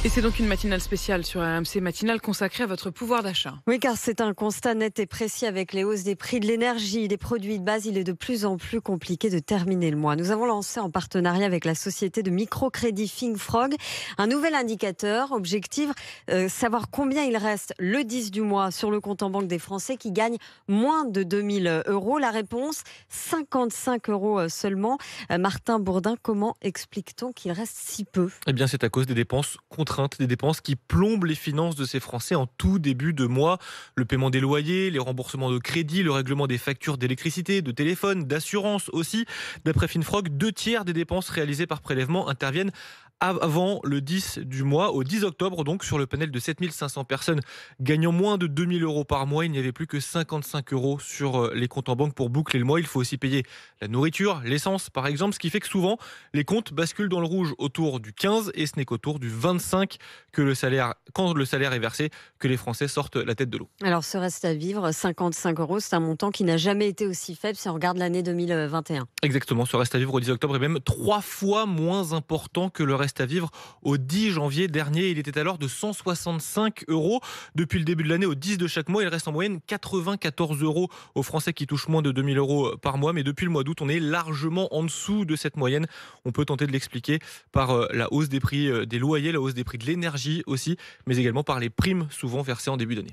Et c'est donc une matinale spéciale sur RMC, matinale consacrée à votre pouvoir d'achat. Oui, car c'est un constat net et précis avec les hausses des prix de l'énergie, des produits de base. Il est de plus en plus compliqué de terminer le mois. Nous avons lancé en partenariat avec la société de microcrédit Fingfrog un nouvel indicateur. Objectif, savoir combien il reste le 10 du mois sur le compte en banque des Français qui gagnent moins de 2000 euros. La réponse, 55 euros seulement. Martin Bourdin, comment explique-t-on qu'il reste si peu ? Eh bien, c'est à cause des dépenses contraintes, des dépenses qui plombent les finances de ces Français en tout début de mois. Le paiement des loyers, les remboursements de crédit, le règlement des factures d'électricité, de téléphone, d'assurance aussi. D'après Finfrog, 2 tiers des dépenses réalisées par prélèvement interviennent avant le 10 du mois, au 10 octobre, donc sur le panel de 7500 personnes gagnant moins de 2000 euros par mois, il n'y avait plus que 55 euros sur les comptes en banque pour boucler le mois. Il faut aussi payer la nourriture, l'essence par exemple, ce qui fait que souvent les comptes basculent dans le rouge autour du 15 et ce n'est qu'autour du 25 quand le salaire est versé, que les Français sortent la tête de l'eau. Alors, ce reste à vivre, 55 euros, c'est un montant qui n'a jamais été aussi faible si on regarde l'année 2021. Exactement, ce reste à vivre au 10 octobre est même 3 fois moins important que le reste à vivre au 10 janvier dernier. Il était alors de 165 euros. Depuis le début de l'année, au 10 de chaque mois, il reste en moyenne 94 euros aux Français qui touchent moins de 2000 euros par mois. Mais depuis le mois d'août, on est largement en dessous de cette moyenne. On peut tenter de l'expliquer par la hausse des prix des loyers, la hausse des prix de l'énergie aussi, mais également par les primes souvent versées en début d'année.